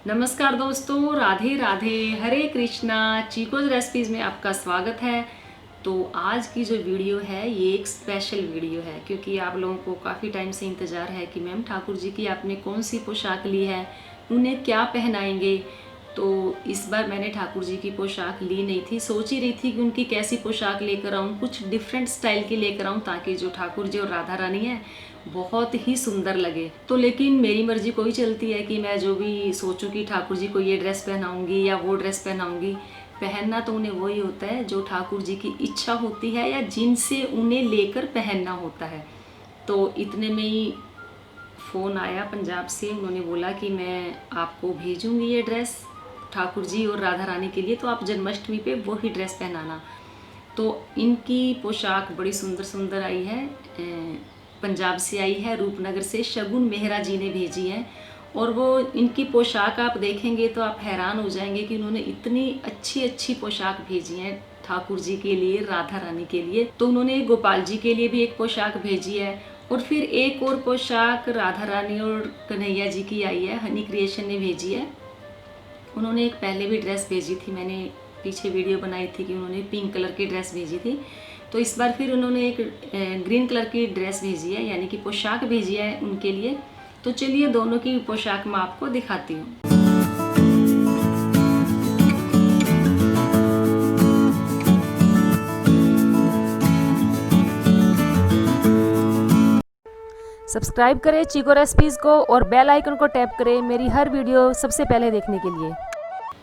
नमस्कार दोस्तों, राधे राधे, हरे कृष्णा। चीकोज रेसिपीज़ में आपका स्वागत है। तो आज की जो वीडियो है ये एक स्पेशल वीडियो है, क्योंकि आप लोगों को काफ़ी टाइम से इंतज़ार है कि मैम ठाकुर जी की आपने कौन सी पोशाक ली है, उन्हें क्या पहनाएंगे। तो इस बार मैंने ठाकुर जी की पोशाक ली नहीं थी, सोच ही रही थी कि उनकी कैसी पोशाक लेकर आऊँ, कुछ डिफरेंट स्टाइल की लेकर आऊँ ताकि जो ठाकुर जी और राधा रानी है बहुत ही सुंदर लगे। तो लेकिन मेरी मर्जी कोई चलती है कि मैं जो भी सोचूं कि ठाकुर जी को ये ड्रेस पहनाऊंगी या वो ड्रेस पहनाऊंगी, पहनना तो उन्हें वही होता है जो ठाकुर जी की इच्छा होती है या जिनसे उन्हें लेकर पहनना होता है। तो इतने में ही फ़ोन आया पंजाब से, उन्होंने बोला कि मैं आपको भेजूंगी ये ड्रेस ठाकुर जी और राधा रानी के लिए, तो आप जन्माष्टमी पे वही ड्रेस पहनाना। तो इनकी पोशाक बड़ी सुंदर सुंदर आई है, पंजाब से आई है, रूपनगर से शगुन मेहरा जी ने भेजी है। और वो इनकी पोशाक आप देखेंगे तो आप हैरान हो जाएंगे कि उन्होंने इतनी अच्छी अच्छी पोशाक भेजी है ठाकुर जी के लिए, राधा रानी के लिए। तो उन्होंने गोपाल जी के लिए भी एक पोशाक भेजी है, और फिर एक और पोशाक राधा रानी और कन्हैया जी की आई है, हनी क्रिएशन ने भेजी है। उन्होंने एक पहले भी ड्रेस भेजी थी, मैंने पीछे वीडियो बनाई थी कि उन्होंने पिंक कलर की ड्रेस भेजी थी। तो इस बार फिर उन्होंने एक ग्रीन कलर की ड्रेस भेजी है, यानी कि पोशाक भेजी है उनके लिए। तो चलिए दोनों की पोशाक मैं आपको दिखाती हूँ। सब्सक्राइब करें चीको रेसिपीज़ को और बेल आइकन को टैप करें मेरी हर वीडियो सबसे पहले देखने के लिए।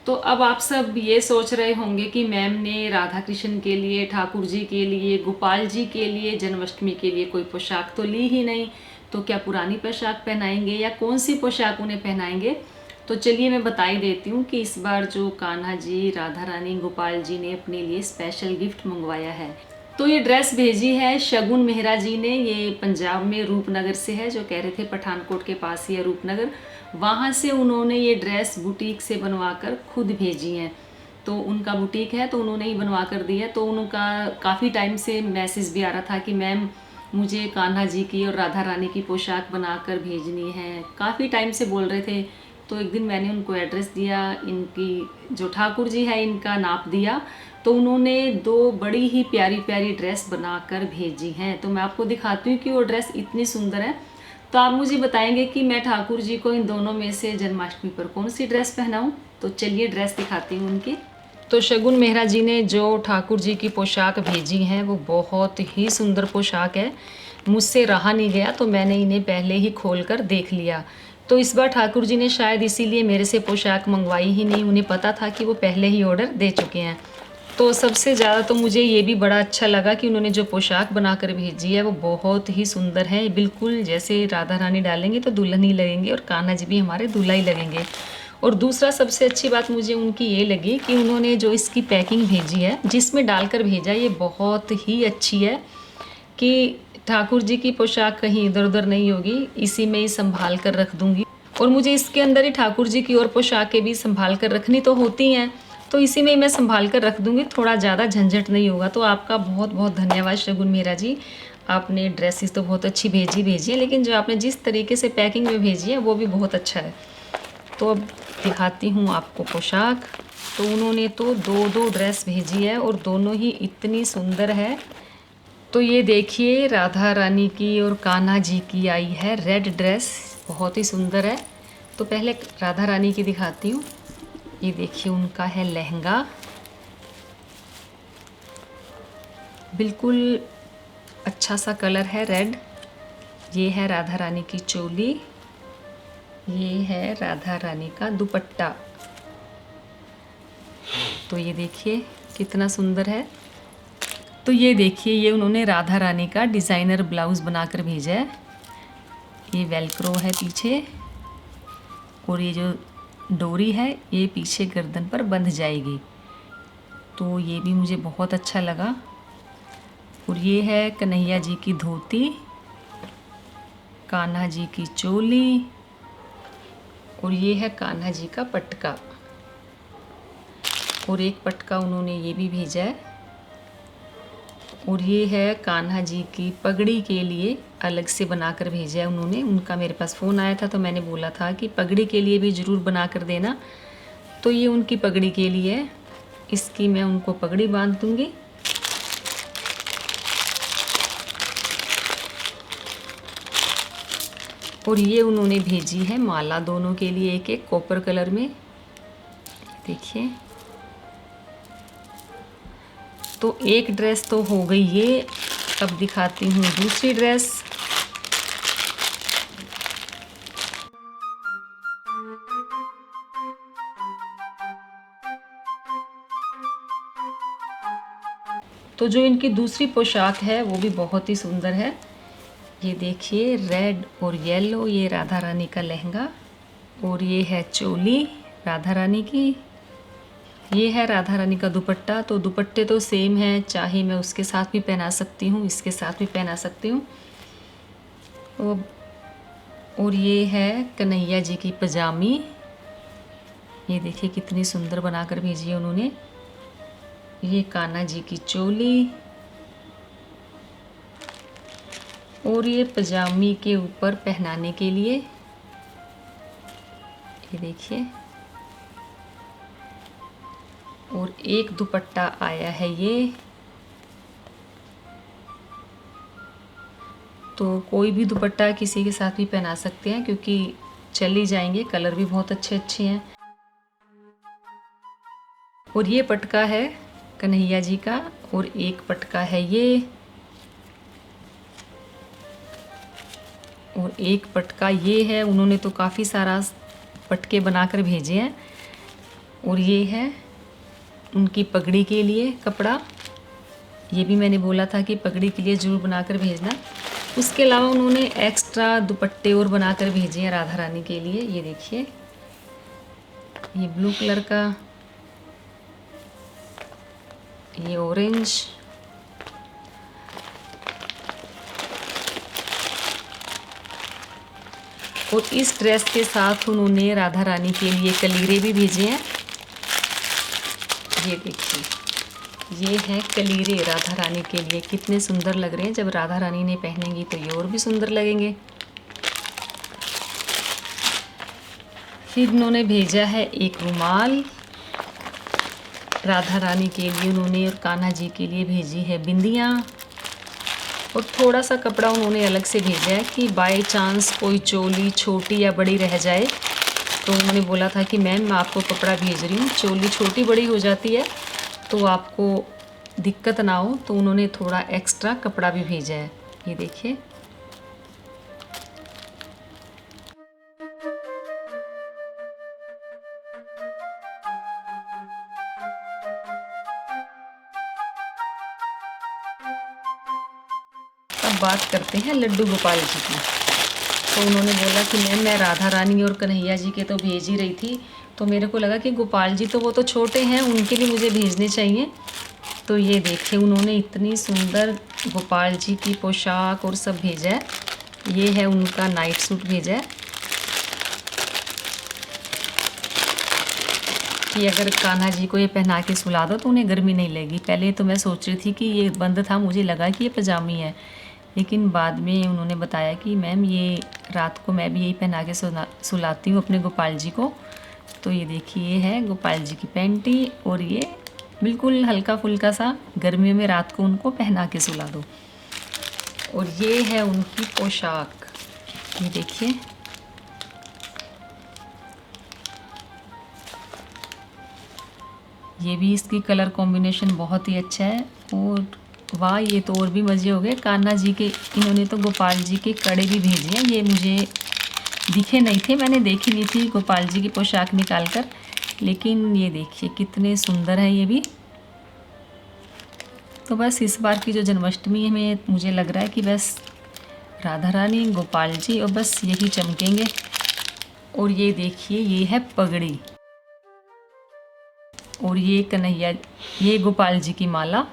तो अब आप सब ये सोच रहे होंगे कि मैम ने राधा कृष्ण के लिए, ठाकुर जी के लिए, गोपाल जी के लिए, जन्माष्टमी के लिए कोई पोशाक तो ली ही नहीं, तो क्या पुरानी पोशाक पहनाएंगे या कौन सी पोशाक उन्हें पहनाएंगे। तो चलिए मैं बता ही देती हूँ कि इस बार जो कान्हा जी, राधा रानी, गोपाल जी ने अपने लिए स्पेशल गिफ्ट मंगवाया है। तो ये ड्रेस भेजी है शगुन मेहरा जी ने, ये पंजाब में रूपनगर से है, जो कह रहे थे पठानकोट के पास ही है रूपनगर, वहाँ से उन्होंने ये ड्रेस बुटीक से बनवाकर खुद भेजी हैं। तो उनका बुटीक है तो उन्होंने ही बनवा कर दी है। तो उनका काफ़ी टाइम से मैसेज भी आ रहा था कि मैम मुझे कान्हा जी की और राधा रानी की पोशाक बनाकर भेजनी है, काफ़ी टाइम से बोल रहे थे। तो एक दिन मैंने उनको एड्रेस दिया, इनकी जो ठाकुर जी है इनका नाप दिया, तो उन्होंने दो बड़ी ही प्यारी प्यारी ड्रेस बनाकर भेजी हैं। तो मैं आपको दिखाती हूँ कि वो ड्रेस इतनी सुंदर है। तो आप मुझे बताएंगे कि मैं ठाकुर जी को इन दोनों में से जन्माष्टमी पर कौन सी ड्रेस पहनाऊं। तो चलिए ड्रेस दिखाती हूँ उनकी। तो शगुन मेहरा जी ने जो ठाकुर जी की पोशाक भेजी हैं वो बहुत ही सुंदर पोशाक है, मुझसे रहा नहीं गया, तो मैंने इन्हें पहले ही खोल कर देख लिया। तो इस बार ठाकुर जी ने शायद इसीलिए मेरे से पोशाक मंगवाई ही नहीं, उन्हें पता था कि वो पहले ही ऑर्डर दे चुके हैं। तो सबसे ज़्यादा तो मुझे ये भी बड़ा अच्छा लगा कि उन्होंने जो पोशाक बनाकर भेजी है वो बहुत ही सुंदर है, बिल्कुल जैसे राधा रानी डालेंगे तो दुल्हन ही लगेंगे और कान्हा जी भी हमारे दूल्हा ही लगेंगे। और दूसरा सबसे अच्छी बात मुझे उनकी ये लगी कि उन्होंने जो इसकी पैकिंग भेजी है, जिसमें डालकर भेजा, ये बहुत ही अच्छी है कि ठाकुर जी की पोशाक कहीं इधर उधर नहीं होगी, इसी में ही संभाल कर रख दूंगी। और मुझे इसके अंदर ही ठाकुर जी की और पोशाकें भी संभाल कर रखनी तो होती हैं, तो इसी में ही मैं संभाल कर रख दूंगी, थोड़ा ज़्यादा झंझट नहीं होगा। तो आपका बहुत बहुत धन्यवाद शगुन मेहरा जी, आपने ड्रेसेस तो बहुत अच्छी भेजी है, लेकिन जो आपने जिस तरीके से पैकिंग में भेजी है वो भी बहुत अच्छा है। तो अब दिखाती हूँ आपको पोशाक। तो उन्होंने तो दो दो ड्रेस भेजी है और दोनों ही इतनी सुंदर है। तो ये देखिए राधा रानी की और कान्हा जी की आई है रेड ड्रेस, बहुत ही सुंदर है। तो पहले राधा रानी की दिखाती हूँ। ये देखिए उनका है लहंगा, बिल्कुल अच्छा सा कलर है रेड। ये है राधा रानी की चोली, ये है राधा रानी का दुपट्टा। तो ये देखिए कितना सुंदर है। तो ये देखिए ये उन्होंने राधा रानी का डिज़ाइनर ब्लाउज़ बनाकर भेजा है, ये वेलक्रो है पीछे, और ये जो डोरी है ये पीछे गर्दन पर बंध जाएगी। तो ये भी मुझे बहुत अच्छा लगा। और ये है कन्हैया जी की धोती, कान्हा जी की चोली, और ये है कान्हा जी का पटका। और एक पटका उन्होंने ये भी भेजा है, और ये है कान्हा जी की पगड़ी के लिए अलग से बनाकर भेजा है उन्होंने। उनका मेरे पास फ़ोन आया था तो मैंने बोला था कि पगड़ी के लिए भी ज़रूर बना कर देना। तो ये उनकी पगड़ी के लिए है, इसकी मैं उनको पगड़ी बांध दूँगी। और ये उन्होंने भेजी है माला दोनों के लिए, एक एक कॉपर कलर में, देखिए। तो एक ड्रेस तो हो गई ये, अब दिखाती हूँ दूसरी ड्रेस। तो जो इनकी दूसरी पोशाक है वो भी बहुत ही सुंदर है। ये देखिए रेड और येलो, ये राधा रानी का लहंगा, और ये है चोली राधा रानी की। ये है राधा रानी का दुपट्टा। तो दुपट्टे तो सेम है, चाहे मैं उसके साथ भी पहना सकती हूँ, इसके साथ भी पहना सकती हूँ। और ये है कन्हैया जी की पजामी। ये देखिए कितनी सुंदर बनाकर भेजी है उन्होंने। ये कान्हा जी की चोली, और ये पजामी के ऊपर पहनाने के लिए, ये देखिए। और एक दुपट्टा आया है ये। तो कोई भी दुपट्टा किसी के साथ भी पहना सकते हैं क्योंकि चल ही जाएंगे, कलर भी बहुत अच्छे अच्छे हैं। और ये पटका है कन्हैया जी का, और एक पटका है ये, और एक पटका ये है। उन्होंने तो काफ़ी सारा पटके बनाकर भेजे हैं। और ये है उनकी पगड़ी के लिए कपड़ा। ये भी मैंने बोला था कि पगड़ी के लिए ज़रूर बनाकर भेजना। उसके अलावा उन्होंने एक्स्ट्रा दुपट्टे और बनाकर भेजे हैं राधा रानी के लिए। ये देखिए, ये ब्लू कलर का, ये ऑरेंज, और इस ड्रेस के साथ उन्होंने राधा रानी के लिए कलीरे भी भेजे हैं। ये देखिए, ये है कलीरे राधा रानी के लिए, कितने सुंदर लग रहे हैं। जब राधा रानी ने पहनेंगी तो ये और भी सुंदर लगेंगे। फिर उन्होंने भेजा है एक रुमाल राधा रानी के लिए उन्होंने, और कान्हा जी के लिए भेजी है बिंदियाँ। और थोड़ा सा कपड़ा उन्होंने अलग से भेजा है कि बाय चांस कोई चोली छोटी या बड़ी रह जाए। तो उन्होंने बोला था कि मैम मैं आपको कपड़ा भेज रही हूँ, चोली छोटी बड़ी हो जाती है तो आपको दिक्कत ना हो, तो उन्होंने थोड़ा एक्स्ट्रा कपड़ा भी भेजा है। ये देखिए, अब बात करते हैं लड्डू गोपाल जी की। तो उन्होंने बोला कि मैम मैं राधा रानी और कन्हैया जी के तो भेज ही रही थी, तो मेरे को लगा कि गोपाल जी तो वो तो छोटे हैं, उनके लिए मुझे भेजने चाहिए। तो ये देखिए, उन्होंने इतनी सुंदर गोपाल जी की पोशाक और सब भेजा है। ये है उनका नाइट सूट भेजा है कि अगर कान्हा जी को ये पहना के सुला दो तो उन्हें गर्मी नहीं लगेगी। पहले तो मैं सोच रही थी कि ये बंद था, मुझे लगा कि ये पजामी है, लेकिन बाद में उन्होंने बताया कि मैम ये रात को मैं भी यही पहना के सुलाती हूँ अपने गोपाल जी को। तो ये देखिए, ये है गोपाल जी की पैंटी, और ये बिल्कुल हल्का फुल्का सा गर्मियों में रात को उनको पहना के सुला दो। और ये है उनकी पोशाक, ये देखिए। ये भी इसकी कलर कॉम्बिनेशन बहुत ही अच्छा है। और वाह, ये तो और भी मज़े हो गए। कान्हा जी के, इन्होंने तो गोपाल जी के कड़े भी भेजे हैं। ये मुझे दिखे नहीं थे, मैंने देखी नहीं थी गोपाल जी की पोशाक निकाल कर, लेकिन ये देखिए कितने सुंदर है ये भी। तो बस इस बार की जो जन्माष्टमी में मुझे लग रहा है कि बस राधा रानी, गोपाल जी और बस यही चमकेंगे। और ये देखिए, ये है पगड़ी, और ये कन्हैया, ये गोपाल जी की माला।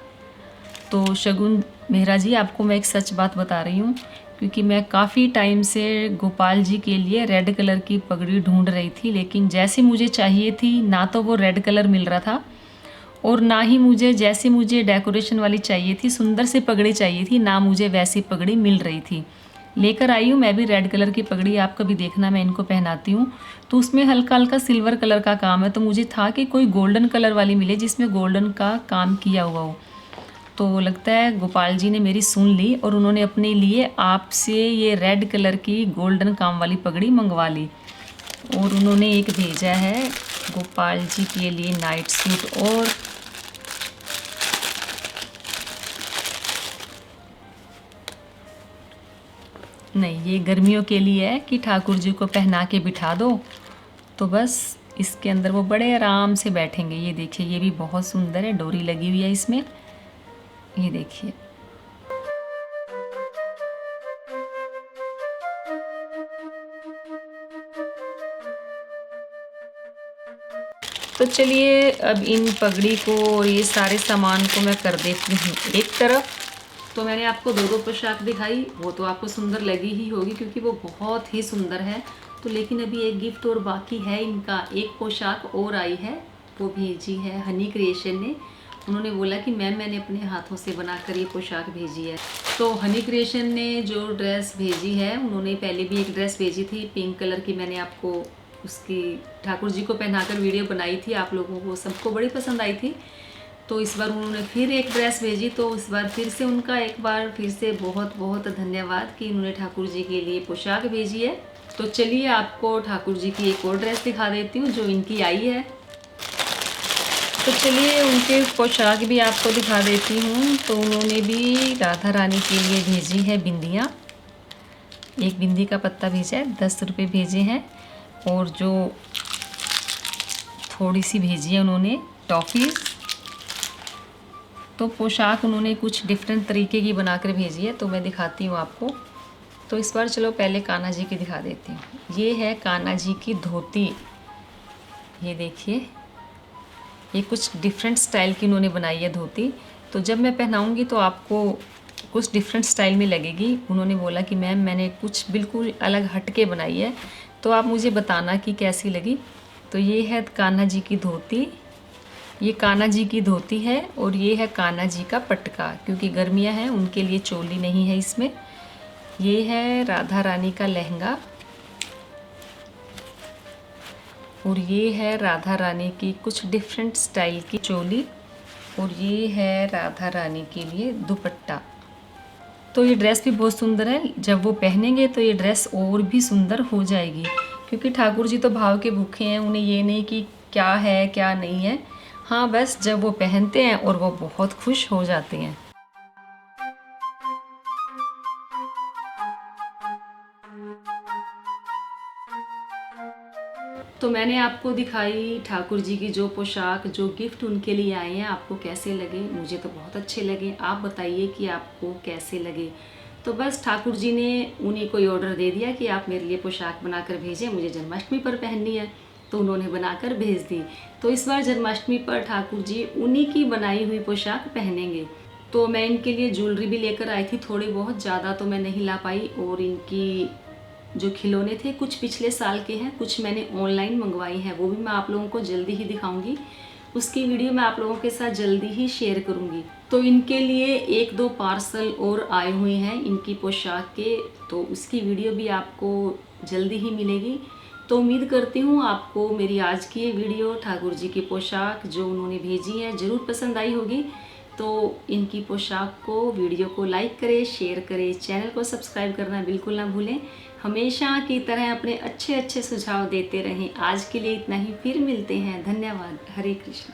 तो शगुन मेहरा जी, आपको मैं एक सच बात बता रही हूँ, क्योंकि मैं काफ़ी टाइम से गोपाल जी के लिए रेड कलर की पगड़ी ढूंढ रही थी, लेकिन जैसे मुझे चाहिए थी ना तो वो रेड कलर मिल रहा था, और ना ही मुझे जैसे मुझे डेकोरेशन वाली चाहिए थी, सुंदर सी पगड़ी चाहिए थी, ना मुझे वैसी पगड़ी मिल रही थी। लेकर आई हूँ मैं भी रेड कलर की पगड़ी, आप कभी देखना मैं इनको पहनाती हूँ। तो उसमें हल्का हल्का सिल्वर कलर का काम है, तो मुझे था कि कोई गोल्डन कलर वाली मिले जिसमें गोल्डन का काम किया हुआ हो। तो लगता है गोपाल जी ने मेरी सुन ली और उन्होंने अपने लिए आपसे ये रेड कलर की गोल्डन काम वाली पगड़ी मंगवा ली। और उन्होंने एक भेजा है गोपाल जी के लिए नाइट सूट। और नहीं, ये गर्मियों के लिए है कि ठाकुर जी को पहना के बिठा दो तो बस इसके अंदर वो बड़े आराम से बैठेंगे। ये देखिए, ये भी बहुत सुंदर है, डोरी लगी हुई है इसमें, ये देखिए। तो चलिए अब इन पगड़ी को और ये सारे सामान को मैं कर देती हूँ एक तरफ। तो मैंने आपको दो पोशाक दिखाई, वो तो आपको सुंदर लगी ही होगी क्योंकि वो बहुत ही सुंदर है। तो लेकिन अभी एक गिफ्ट और बाकी है इनका, एक पोशाक और आई है, वो भेजी है हनी क्रिएशन ने। उन्होंने बोला कि मैम मैंने अपने हाथों से बनाकर ये पोशाक भेजी है। तो हनी क्रिएशन ने जो ड्रेस भेजी है, उन्होंने पहले भी एक ड्रेस भेजी थी पिंक कलर की, मैंने आपको उसकी ठाकुर जी को पहनाकर वीडियो बनाई थी, आप लोगों को सबको बड़ी पसंद आई थी। तो इस बार उन्होंने फिर एक ड्रेस भेजी, तो इस बार फिर से उनका एक बार फिर से बहुत बहुत धन्यवाद कि उन्होंने ठाकुर जी के लिए पोशाक भेजी है। तो चलिए आपको ठाकुर जी की एक और ड्रेस दिखा देती हूँ जो इनकी आई है। तो चलिए उनके पोशाक भी आपको दिखा देती हूँ। तो उन्होंने भी राधा रानी के लिए भेजी है बिंदियाँ, एक बिंदी का पत्ता भेजा है, 10 रुपये भेजे हैं। और जो थोड़ी सी भेजी है उन्होंने टॉफ़ीज़। तो पोशाक उन्होंने कुछ डिफरेंट तरीके की बनाकर भेजी है, तो मैं दिखाती हूँ आपको। तो इस बार चलो पहले कान्हा जी की दिखा देती हूँ। ये है कान्हा जी की धोती, ये देखिए, ये कुछ डिफरेंट स्टाइल की उन्होंने बनाई है धोती। तो जब मैं पहनाऊँगी तो आपको कुछ डिफरेंट स्टाइल में लगेगी। उन्होंने बोला कि मैम मैंने कुछ बिल्कुल अलग हटके बनाई है, तो आप मुझे बताना कि कैसी लगी। तो ये है कान्हा जी की धोती, ये कान्हा जी की धोती है। और ये है कान्हा जी का पटका, क्योंकि गर्मियां हैं उनके लिए चोली नहीं है इसमें। ये है राधा रानी का लहंगा, और ये है राधा रानी की कुछ डिफरेंट स्टाइल की चोली, और ये है राधा रानी के लिए दुपट्टा। तो ये ड्रेस भी बहुत सुंदर है, जब वो पहनेंगे तो ये ड्रेस और भी सुंदर हो जाएगी, क्योंकि ठाकुर जी तो भाव के भूखे हैं, उन्हें ये नहीं कि क्या है क्या नहीं है। हाँ, बस जब वो पहनते हैं और वो बहुत खुश हो जाते हैं। तो मैंने आपको दिखाई ठाकुर जी की जो पोशाक, जो गिफ्ट उनके लिए आए हैं, आपको कैसे लगे? मुझे तो बहुत अच्छे लगे, आप बताइए कि आपको कैसे लगे। तो बस ठाकुर जी ने उन्हीं को ऑर्डर दे दिया कि आप मेरे लिए पोशाक बनाकर भेजें, मुझे जन्माष्टमी पर पहननी है, तो उन्होंने बनाकर भेज दी। तो इस बार जन्माष्टमी पर ठाकुर जी उन्हीं की बनाई हुई पोशाक पहनेंगे। तो मैं इनके लिए ज्वेलरी भी लेकर आई थी, थोड़ी बहुत, ज़्यादा तो मैं नहीं ला पाई। और इनकी जो खिलौने थे कुछ पिछले साल के हैं, कुछ मैंने ऑनलाइन मंगवाई हैं, वो भी मैं आप लोगों को जल्दी ही दिखाऊंगी। उसकी वीडियो मैं आप लोगों के साथ जल्दी ही शेयर करूंगी। तो इनके लिए 1-2 पार्सल और आए हुए हैं इनकी पोशाक के, तो उसकी वीडियो भी आपको जल्दी ही मिलेगी। तो उम्मीद करती हूँ आपको मेरी आज की ये वीडियो ठाकुर जी की पोशाक जो उन्होंने भेजी है ज़रूर पसंद आई होगी। तो इनकी पोशाक को, वीडियो को लाइक करें, शेयर करें, चैनल को सब्सक्राइब करना बिल्कुल ना भूलें। हमेशा की तरह अपने अच्छे अच्छे सुझाव देते रहें। आज के लिए इतना ही, फिर मिलते हैं। धन्यवाद। हरे कृष्ण।